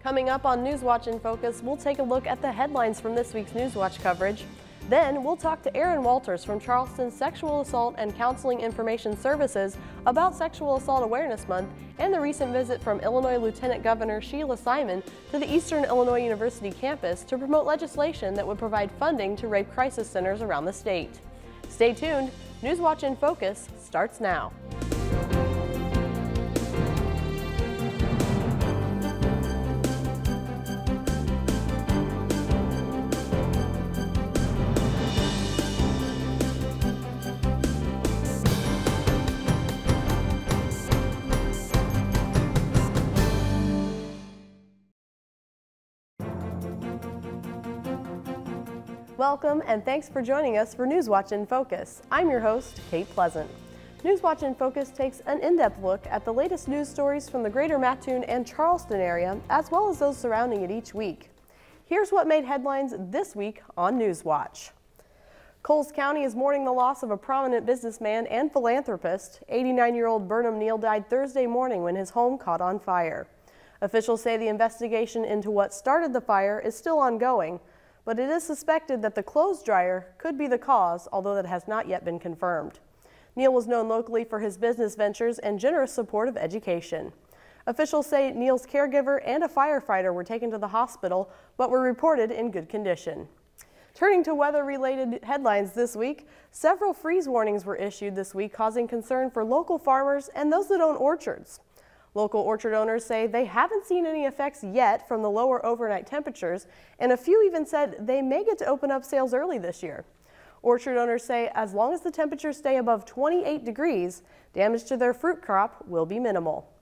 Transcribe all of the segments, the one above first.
Coming up on Newswatch in Focus, we'll take a look at the headlines from this week's Newswatch coverage. Then we'll talk to Erin from Charleston Sexual Assault and Counseling Information Services about Sexual Assault Awareness Month and the recent visit from Illinois Lieutenant Governor Sheila Simon to the Eastern Illinois University campus to promote legislation that would provide funding to rape crisis centers around the state. Stay tuned. Newswatch in Focus starts now. Welcome and thanks for joining us for Newswatch in Focus. I'm your host, Kate Pleasant. Newswatch in Focus takes an in-depth look at the latest news stories from the greater Mattoon and Charleston area, as well as those surrounding it each week. Here's what made headlines this week on Newswatch. Coles County is mourning the loss of a prominent businessman and philanthropist. 89-year-old Burnham Neal died Thursday morning when his home caught on fire. Officials say the investigation into what started the fire is still ongoing, but it is suspected that the clothes dryer could be the cause, although that has not yet been confirmed. Neal was known locally for his business ventures and generous support of education. Officials say Neal's caregiver and a firefighter were taken to the hospital, but were reported in good condition. Turning to weather-related headlines this week, several freeze warnings were issued this week, causing concern for local farmers and those that own orchards. Local orchard owners say they haven't seen any effects yet from the lower overnight temperatures, and a few even said they may get to open up sales early this year. Orchard owners say as long as the temperatures stay above 28 degrees, damage to their fruit crop will be minimal.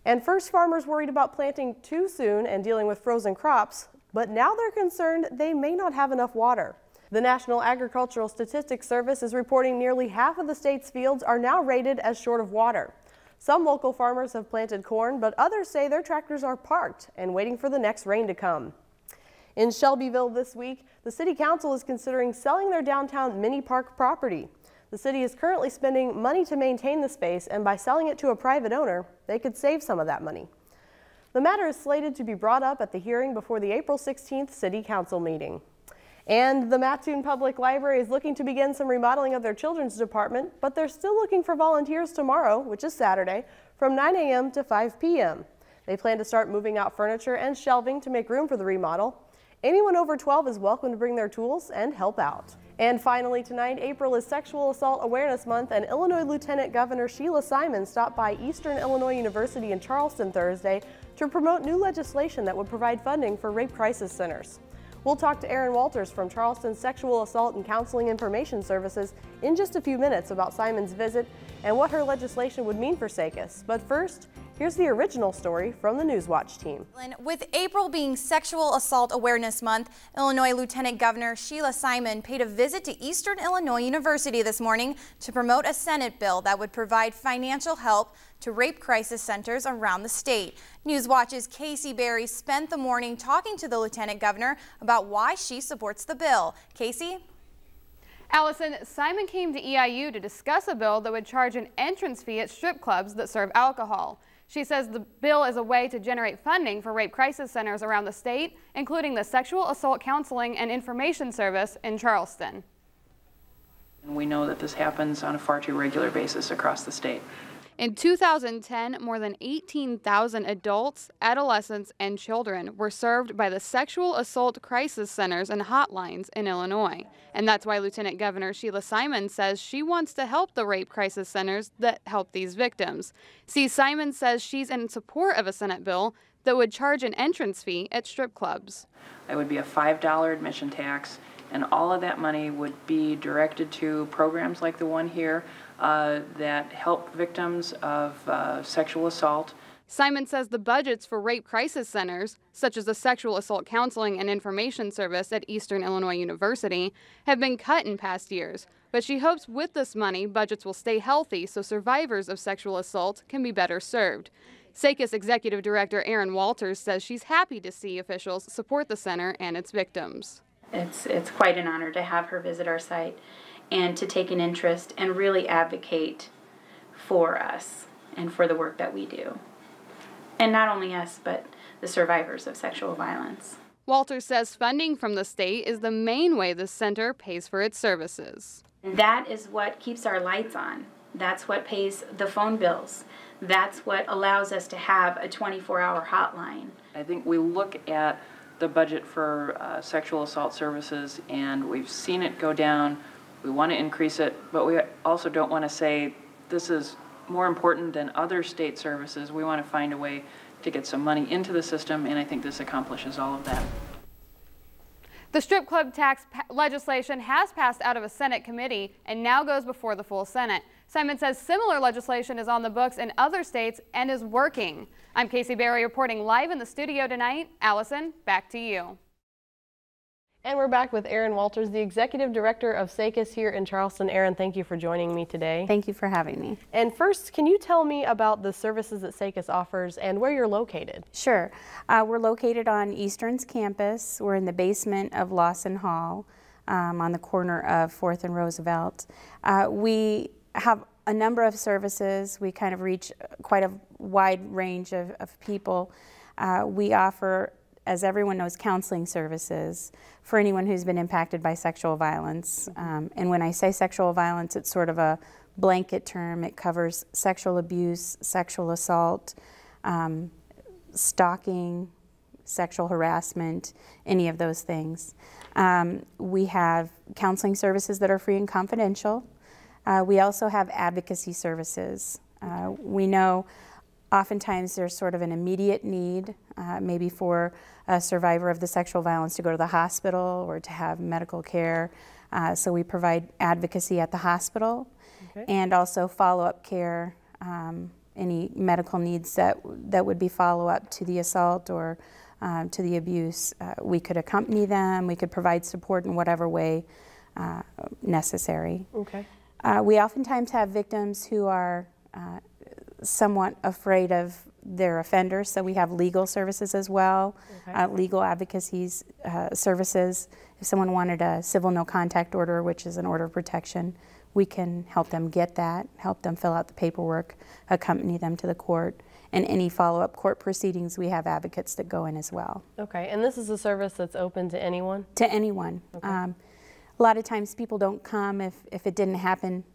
And first, farmers worried about planting too soon and dealing with frozen crops, but now they're concerned they may not have enough water. The National Agricultural Statistics Service is reporting nearly half of the state's fields are now rated as short of water. Some local farmers have planted corn, but others say their tractors are parked and waiting for the next rain to come. In Shelbyville this week, the City Council is considering selling their downtown mini park property. The city is currently spending money to maintain the space, and by selling it to a private owner, they could save some of that money. The matter is slated to be brought up at the hearing before the April 16th City Council meeting. And the Mattoon Public Library is looking to begin some remodeling of their children's department, but they're still looking for volunteers tomorrow, which is Saturday, from 9 a.m. to 5 p.m. They plan to start moving out furniture and shelving to make room for the remodel. Anyone over 12 is welcome to bring their tools and help out. And finally tonight, April is Sexual Assault Awareness Month, and Illinois Lieutenant Governor Sheila Simon stopped by Eastern Illinois University in Charleston Thursday to promote new legislation that would provide funding for rape crisis centers. We'll talk to Erin from Charleston Sexual Assault and Counseling Information Services in just a few minutes about Simon's visit and what her legislation would mean for SACIS. But first, here's the original story from the Newswatch team. With April being Sexual Assault Awareness Month, Illinois Lieutenant Governor Sheila Simon paid a visit to Eastern Illinois University this morning to promote a Senate bill that would provide financial help to rape crisis centers around the state. Newswatch's Casey Berry spent the morning talking to the Lieutenant Governor about why she supports the bill. Casey? Allison, Simon came to EIU to discuss a bill that would charge an entrance fee at strip clubs that serve alcohol. She says the bill is a way to generate funding for rape crisis centers around the state, including the Sexual Assault Counseling and Information Service in Charleston. We know that this happens on a far too regular basis across the state. In 2010, more than 18,000 adults, adolescents, and children were served by the sexual assault crisis centers and hotlines in Illinois. And that's why Lieutenant Governor Sheila Simon says she wants to help the rape crisis centers that help these victims. See, Simon says she's in support of a Senate bill that would charge an entrance fee at strip clubs. It would be a $5 admission tax, and all of that money would be directed to programs like the one here that help victims of sexual assault. Simon says the budgets for rape crisis centers, such as the Sexual Assault Counseling and Information Service at Eastern Illinois University, have been cut in past years. But she hopes with this money, budgets will stay healthy so survivors of sexual assault can be better served. SACIS Executive Director Erin says she's happy to see officials support the center and its victims. It's quite an honor to have her visit our site and to take an interest and really advocate for us and for the work that we do. And not only us, but the survivors of sexual violence. Walters says funding from the state is the main way the center pays for its services. And that is what keeps our lights on. That's what pays the phone bills. That's what allows us to have a 24-hour hotline. I think we look at the budget for sexual assault services, and we've seen it go down. We want to increase it, but we also don't want to say this is more important than other state services. We want to find a way to get some money into the system, and I think this accomplishes all of that. The strip club tax legislation has passed out of a Senate committee and now goes before the full Senate. Simon says similar legislation is on the books in other states and is working. I'm Casey Berry reporting live in the studio tonight. Allison, back to you. And we're back with Erin Walters, the Executive Director of SACIS here in Charleston. Erin, thank you for joining me today. Thank you for having me. And first, can you tell me about the services that SACIS offers and where you're located? Sure. We're located on Eastern's campus. We're in the basement of Lawson Hall on the corner of 4th and Roosevelt. We have a number of services. We kind of reach quite a wide range of people. We offer, as everyone knows, counseling services for anyone who's been impacted by sexual violence. And when I say sexual violence, it's sort of a blanket term. It covers sexual abuse, sexual assault, stalking, sexual harassment, any of those things. We have counseling services that are free and confidential. We also have advocacy services. We know oftentimes there's sort of an immediate need, maybe for a survivor of the sexual violence to go to the hospital or to have medical care. So we provide advocacy at the hospital, and also follow-up care, any medical needs that would be follow-up to the assault or to the abuse. We could accompany them, we could provide support in whatever way necessary. Okay. We oftentimes have victims who are somewhat afraid of their offenders, so we have legal services as well, legal advocacy services. If someone wanted a civil no contact order, which is an order of protection, we can help them get that, help them fill out the paperwork, accompany them to the court, and any follow-up court proceedings, we have advocates that go in as well. Okay, and this is a service that's open to anyone? To anyone. Okay. A lot of times people don't come if it didn't happen,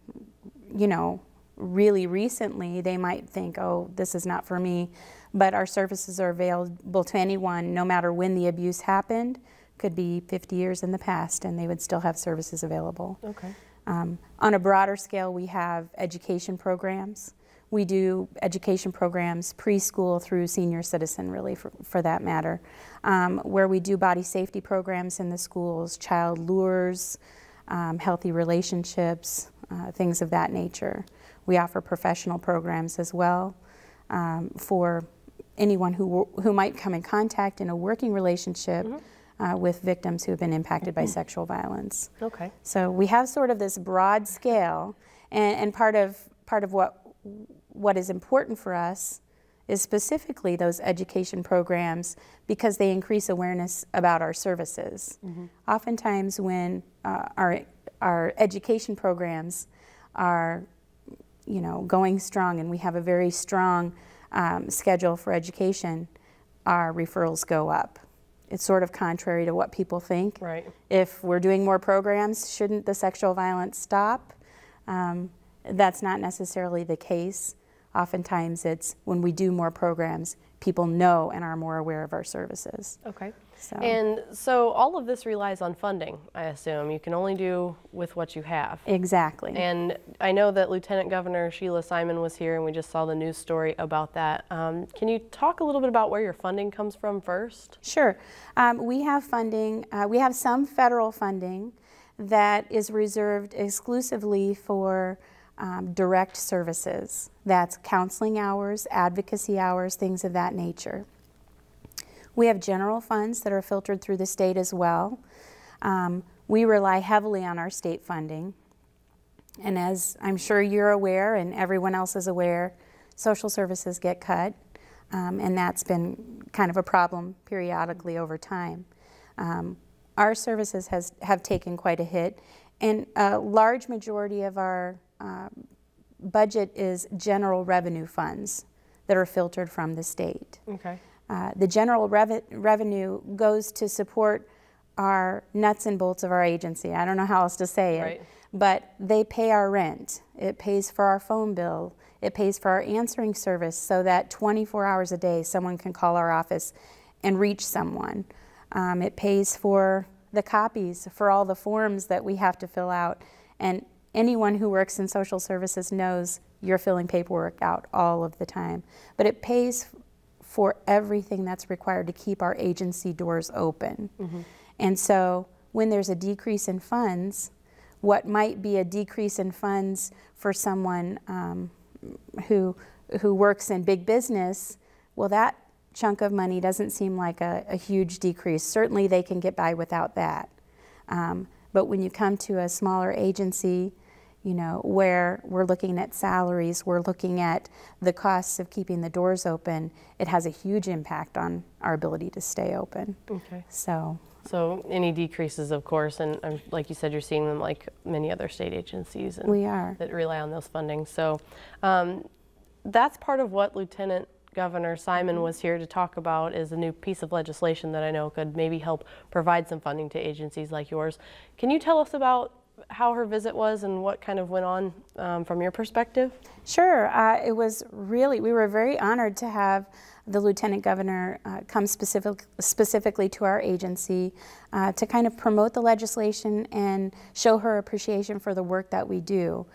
you know, really recently. They might think, oh, this is not for me, but our services are available to anyone no matter when the abuse happened. Could be 50 years in the past and they would still have services available. Okay. On a broader scale, we have education programs. We do education programs preschool through senior citizen, really, for that matter, where we do body safety programs in the schools, child lures, healthy relationships, things of that nature. We offer professional programs as well for anyone who might come in contact in a working relationship with victims who have been impacted by sexual violence. Okay. So we have sort of this broad scale, and part of what is important for us is specifically those education programs because they increase awareness about our services. Oftentimes when our education programs are, you know, going strong and we have a very strong schedule for education, our referrals go up. It's sort of contrary to what people think. Right. If we're doing more programs, shouldn't the sexual violence stop? That's not necessarily the case. Oftentimes it's when we do more programs, people know and are more aware of our services. Okay. So. And so all of this relies on funding, I assume. You can only do with what you have. Exactly. And I know that Lieutenant Governor Sheila Simon was here and we just saw the news story about that. Can you talk a little bit about where your funding comes from first? Sure. We have funding, we have some federal funding that is reserved exclusively for direct services. That's counseling hours, advocacy hours, things of that nature. We have general funds that are filtered through the state as well. We rely heavily on our state funding. And as I'm sure you're aware and everyone else is aware, social services get cut. And that's been kind of a problem periodically over time. Our services have taken quite a hit. And a large majority of our budget is general revenue funds that are filtered from the state. Okay. The general revenue goes to support our nuts and bolts of our agency. I don't know how else to say it, right. But they pay our rent. It pays for our phone bill. It pays for our answering service so that 24 hours a day someone can call our office and reach someone. It pays for the copies for all the forms that we have to fill out. And anyone who works in social services knows you're filling paperwork out all of the time. But it pays for everything that's required to keep our agency doors open. Mm-hmm. And so when there's a decrease in funds, what might be a decrease in funds for someone who works in big business, well, that chunk of money doesn't seem like a huge decrease. Certainly they can get by without that. But when you come to a smaller agency, you know, where we're looking at salaries, we're looking at the costs of keeping the doors open, it has a huge impact on our ability to stay open. Okay. So any decreases, of course, and like you said, you're seeing them like many other state agencies and we are. That rely on those funding. So that's part of what Lieutenant Governor Simon was here to talk about, is a new piece of legislation that I know could maybe help provide some funding to agencies like yours. Can you tell us about how her visit was and what kind of went on from your perspective? Sure. It was really, we were very honored to have the Lieutenant Governor come specifically to our agency to kind of promote the legislation and show her appreciation for the work that we do.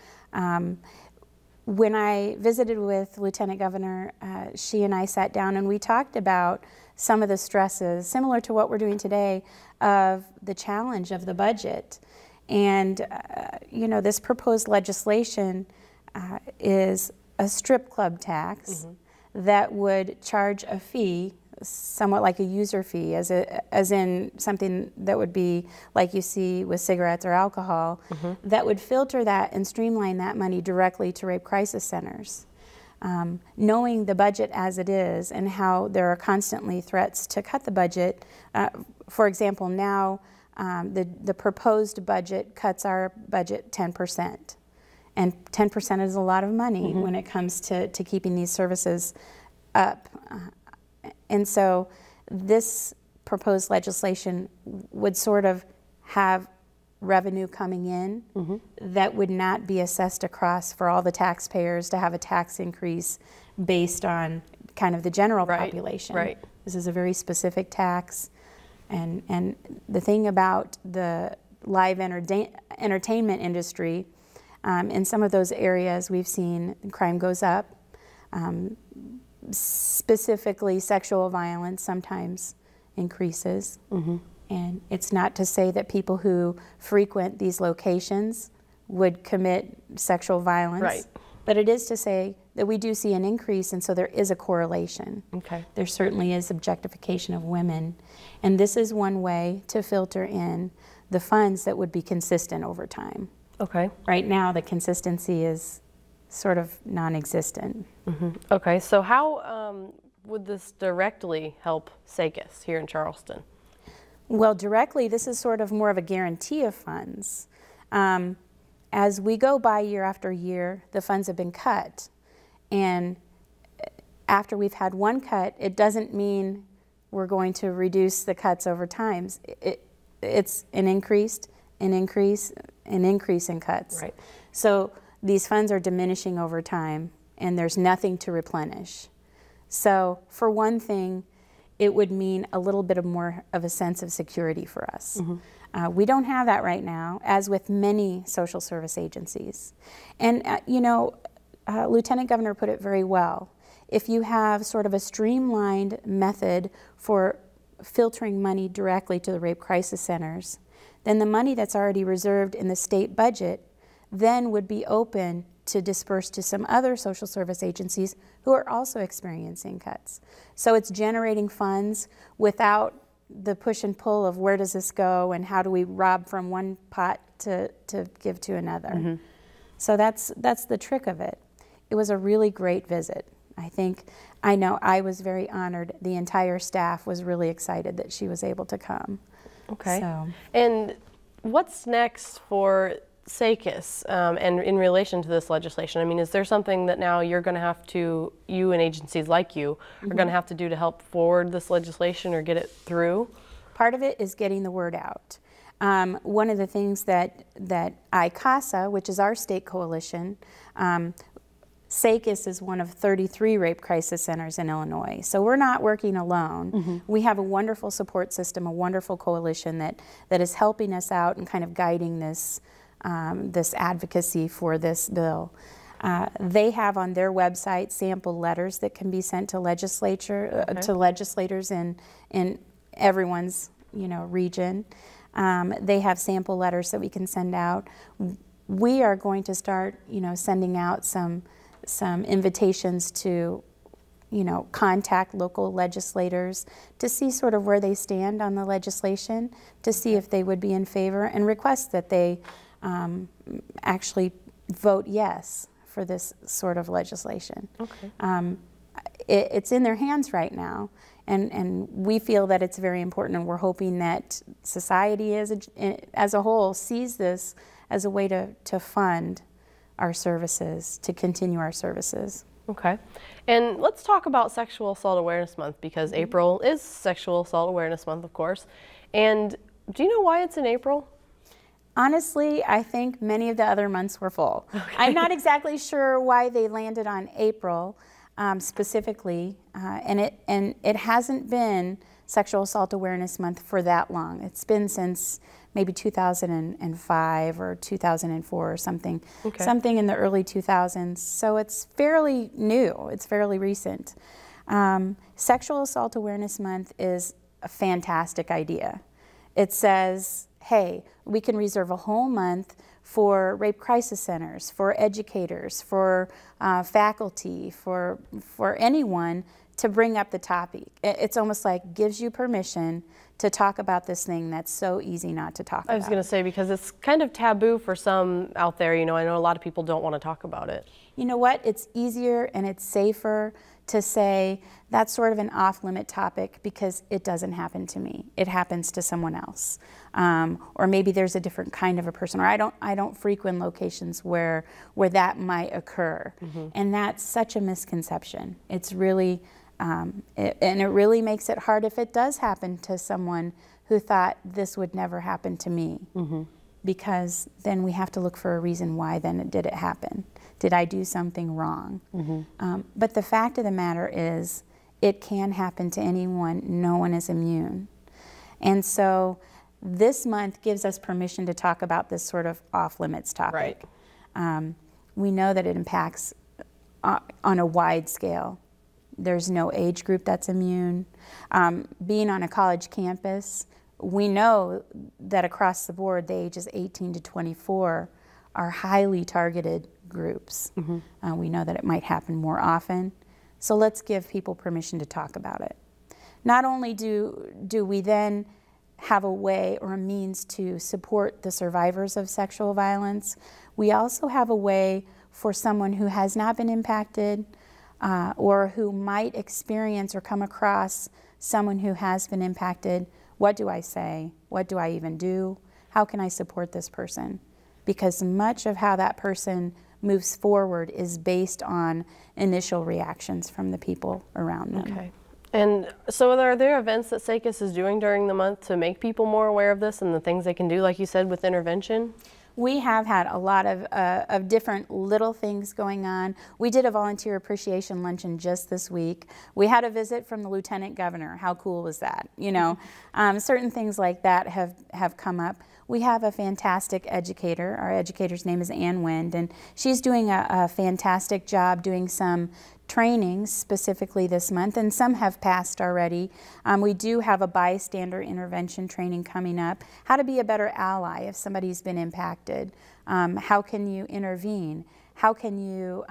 When I visited with Lieutenant Governor, she and I sat down and we talked about some of the stresses, similar to what we're doing today, of the challenge of the budget. And, you know, this proposed legislation is a strip club tax that would charge a fee, somewhat like a user fee, as in something that would be like you see with cigarettes or alcohol, that would filter that and streamline that money directly to rape crisis centers. Knowing the budget as it is and how there are constantly threats to cut the budget, for example, now the proposed budget cuts our budget 10%. And 10% is a lot of money when it comes to keeping these services up. And so this proposed legislation would sort of have revenue coming in that would not be assessed across for all the taxpayers to have a tax increase based on kind of the general population. Right. This is a very specific tax. And the thing about the live entertainment industry, in some of those areas we've seen crime goes up, specifically sexual violence sometimes increases. And it's not to say that people who frequent these locations would commit sexual violence, but it is to say that we do see an increase, and so there is a correlation. Okay. There certainly is objectification of women, and this is one way to filter in the funds that would be consistent over time. Okay. Right now, the consistency is sort of non-existent. Okay, so how would this directly help SACIS here in Charleston? Well, directly, this is sort of more of a guarantee of funds. As we go by year after year, the funds have been cut. And after we've had one cut, it doesn't mean we're going to reduce the cuts over time. It's an increase in cuts. Right. So these funds are diminishing over time, and there's nothing to replenish. So for one thing, it would mean a little bit more of a sense of security for us. We don't have that right now, as with many social service agencies. And you know, Lieutenant Governor put it very well. If you have sort of a streamlined method for filtering money directly to the rape crisis centers, then the money that's already reserved in the state budget then would be open to disperse to some other social service agencies who are also experiencing cuts. So it's generating funds without the push and pull of where does this go and how do we rob from one pot to give to another. So that's the trick of it. It was a really great visit. I know I was very honored. The entire staff was really excited that she was able to come. Okay. So. And what's next for SACIS and in relation to this legislation, I mean, is there something that now you're going to have to, you and agencies like you, are going to have to do to help forward this legislation or get it through? Part of it is getting the word out. One of the things that ICASA, which is our state coalition, SACIS is one of 33 rape crisis centers in Illinois. So we're not working alone. We have a wonderful support system, a wonderful coalition that is helping us out and kind of guiding this, this advocacy for this bill. They have on their website sample letters that can be sent to to legislators in everyone's region. They have sample letters that we can send out. We are going to start sending out some invitations to contact local legislators to see sort of where they stand on the legislation, to see if they would be in favor, and request that they actually vote yes for this sort of legislation. Okay. It's in their hands right now, and we feel that it's very important, and we're hoping that society as a whole sees this as a way to fund our services, to continue our services. Okay. And let's talk about Sexual Assault Awareness Month, because April is Sexual Assault Awareness Month, of course. And do you know why it's in April? Honestly, I think many of the other months were full. Okay. I'm not exactly sure why they landed on April specifically, and it hasn't been Sexual Assault Awareness Month for that long. It's been since maybe 2005 or 2004 or something, something in the early 2000s. So it's fairly new, it's fairly recent. Sexual Assault Awareness Month is a fantastic idea. It says, hey, we can reserve a whole month for rape crisis centers, for educators, for faculty, for anyone to bring up the topic. It's almost like gives you permission to talk about this thing that's so easy not to talk about. I was going to say, because it's kind of taboo for some out there, I know a lot of people don't want to talk about it. You know what? It's easier and it's safer to say that's sort of an off-limit topic because it doesn't happen to me. It happens to someone else. Or maybe there's a different kind of a person, or I don't frequent locations where that might occur. And that's such a misconception. It's really and it really makes it hard if it does happen to someone who thought this would never happen to me, because then we have to look for a reason why then did it happen. Did I do something wrong? But the fact of the matter is it can happen to anyone. No one is immune. And so this month gives us permission to talk about this sort of off-limits topic. Right. We know that it impacts on a wide scale. There's no age group that's immune. Being on a college campus, we know that across the board, the ages 18 to 24 are highly targeted groups. We know that it might happen more often. So let's give people permission to talk about it. Not only do we then have a way or a means to support the survivors of sexual violence, we also have a way for someone who has not been impacted or who might experience or come across someone who has been impacted. What do I say? What do I even do? How can I support this person? Because much of how that person moves forward is based on initial reactions from the people around them. Okay. And so are there events that SACIS is doing during the month to make people more aware of this and the things they can do, like you said, with intervention? We have had a lot of different little things going on. We did a volunteer appreciation luncheon just this week. We had a visit from the Lieutenant Governor. How cool was that? Certain things like that have come up. We have a fantastic educator. Our educator's name is Ann Wind, and she's doing a fantastic job doing some trainings specifically this month, and some have passed already. We do have a bystander intervention training coming up. How to be a better ally if somebody's been impacted. How can you intervene? How can you,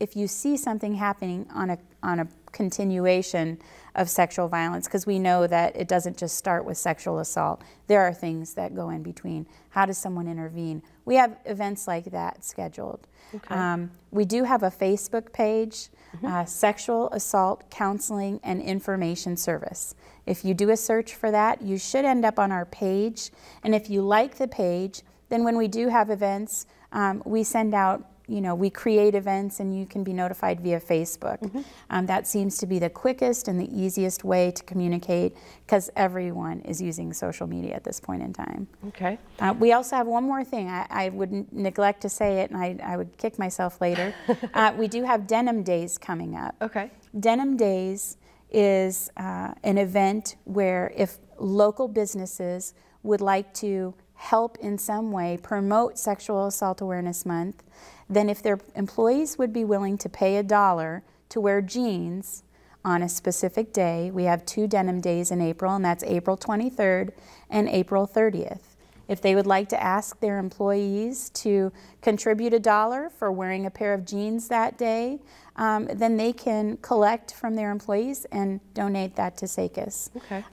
if you see something happening on a continuation of sexual violence, because we know that it doesn't just start with sexual assault. There are things that go in between. How does someone intervene? We have events like that scheduled. Okay. We do have a Facebook page, Sexual Assault Counseling and Information Service. If you do a search for that, you should end up on our page. And if you like the page, then when we do have events, we send out, we create events and you can be notified via Facebook. That seems to be the quickest and the easiest way to communicate because everyone is using social media at this point in time. Okay. We also have one more thing. I would neglect to say it and I would kick myself later. We do have Denim Days coming up. Okay. Denim Days is an event where if local businesses would like to help in some way promote Sexual Assault Awareness Month, then if their employees would be willing to pay $1 to wear jeans on a specific day, we have 2 Denim Days in April, and that's April 23rd and April 30th. If they would like to ask their employees to contribute $1 for wearing a pair of jeans that day, then they can collect from their employees and donate that to SACIS. Okay.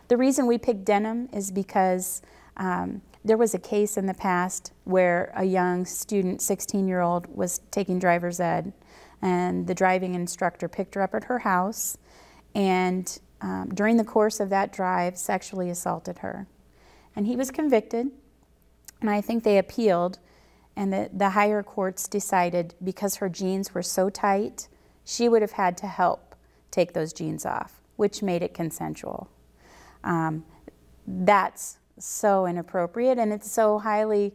The reason we picked denim is because there was a case in the past where a young student, 16-year-old, was taking driver's ed, and the driving instructor picked her up at her house and during the course of that drive sexually assaulted her. And he was convicted, and I think they appealed, and the higher courts decided because her jeans were so tight, she would have had to help take those jeans off, which made it consensual. That's so inappropriate, and it's so highly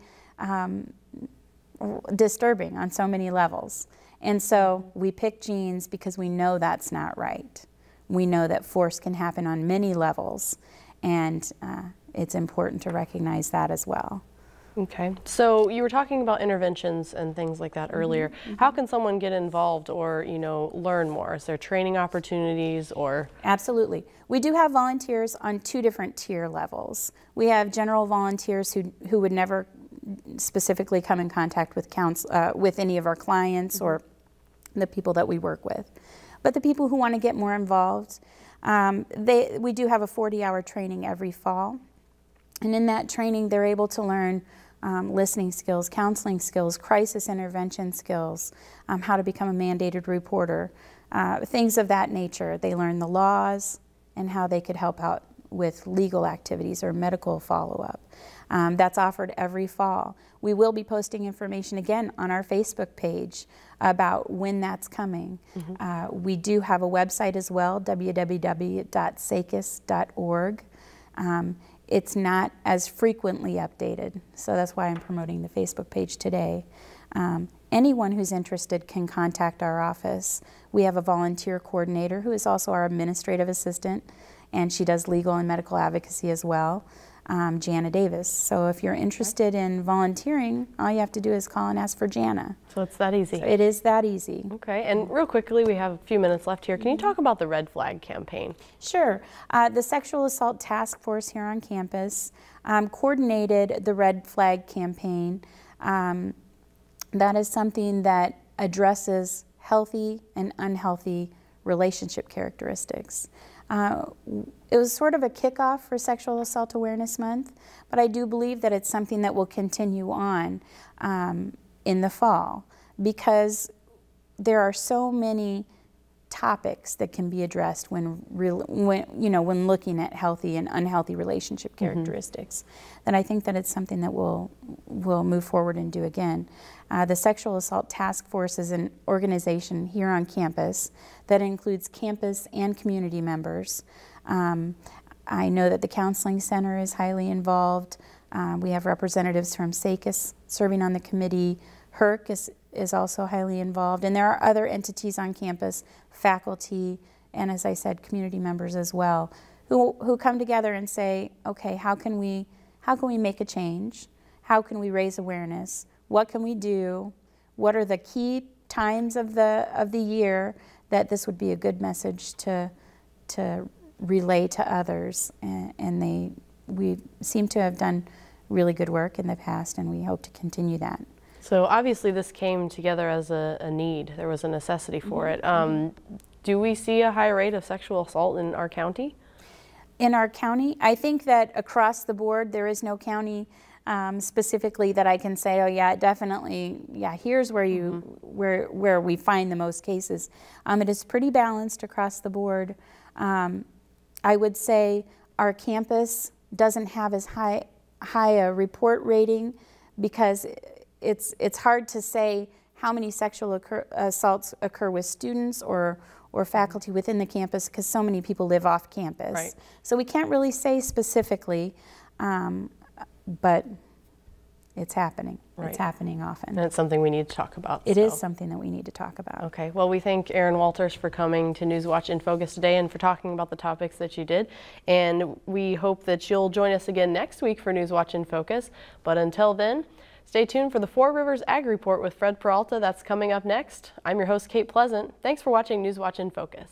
disturbing on so many levels. And so we pick jeans because we know that's not right. We know that force can happen on many levels, and it's important to recognize that as well. Okay, so you were talking about interventions and things like that earlier. How can someone get involved or, learn more? Is there training opportunities or? Absolutely. We do have volunteers on 2 different tier levels. We have general volunteers who would never specifically come in contact with any of our clients or the people that we work with. But the people who want to get more involved, we do have a 40-hour training every fall. And in that training, they're able to learn listening skills, counseling skills, crisis intervention skills, how to become a mandated reporter, things of that nature. They learn the laws and how they could help out with legal activities or medical follow-up. That's offered every fall. We will be posting information again on our Facebook page about when that's coming. We do have a website as well, www.sacis.org. It's not as frequently updated, so that's why I'm promoting the Facebook page today. Anyone who's interested can contact our office. We have a volunteer coordinator who is also our administrative assistant, and she does legal and medical advocacy as well, Jana Davis. So if you're interested in volunteering, all you have to do is call and ask for Jana. So it's that easy. So it is that easy. Okay, and real quickly, we have a few minutes left here. Can you talk about the Red Flag campaign? Sure. The Sexual Assault Task Force here on campus coordinated the Red Flag campaign. That is something that addresses healthy and unhealthy relationship characteristics. It was sort of a kickoff for Sexual Assault Awareness Month, but I do believe that it's something that will continue on in the fall because there are so many topics that can be addressed when looking at healthy and unhealthy relationship characteristics. Then I think that it's something that we'll move forward and do again. The Sexual Assault Task Force is an organization here on campus that includes campus and community members. I know that the Counseling Center is highly involved. We have representatives from SACIS serving on the committee. HERC is also highly involved, and there are other entities on campus, faculty, and as I said, community members as well, who come together and say, okay, how can we make a change? How can we raise awareness? What can we do? What are the key times of the year that this would be a good message to relay to others? And we seem to have done really good work in the past, and we hope to continue that. So obviously this came together as a need. There was a necessity for it. Do we see a high rate of sexual assault in our county? In our county? I think that across the board there is no county specifically that I can say, oh yeah, definitely, yeah, here's where where we find the most cases. It is pretty balanced across the board. I would say our campus doesn't have as high a report rating because it's hard to say how many sexual assaults occur with students or faculty within the campus, because so many people live off campus. Right. So we can't really say specifically, but it's happening. Right. It's happening often. And it's something we need to talk about. It is something that we need to talk about. Okay, well, we thank Erin Walters for coming to Newswatch in Focus today and for talking about the topics that you did. And we hope that you'll join us again next week for Newswatch in Focus. But until then, stay tuned for the Four Rivers Ag Report with Fred Peralta. That's coming up next. I'm your host, Kate Pleasant. Thanks for watching Newswatch in Focus.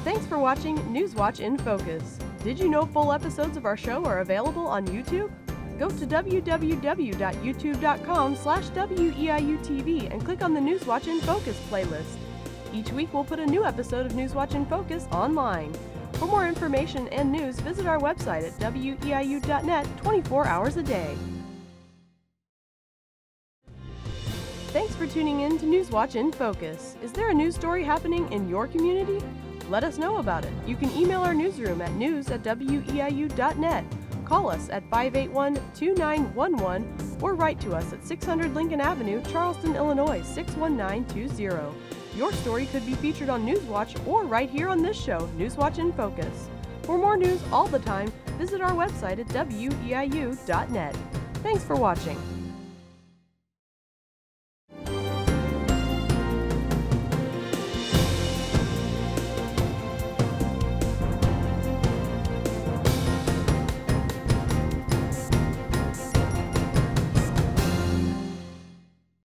Thanks for watching Newswatch in Focus. Did you know full episodes of our show are available on YouTube? Go to www.youtube.com/WEIU-TV and click on the Newswatch in Focus playlist. Each week we'll put a new episode of Newswatch in Focus online. For more information and news, visit our website at weiu.net 24 hours a day. Thanks for tuning in to Newswatch in Focus. Is there a news story happening in your community? Let us know about it. You can email our newsroom at news@weiu.net. Call us at 581-2911 or write to us at 600 Lincoln Avenue, Charleston, Illinois 61920. Your story could be featured on Newswatch or right here on this show, Newswatch in Focus. For more news all the time, visit our website at weiu.net. Thanks for watching.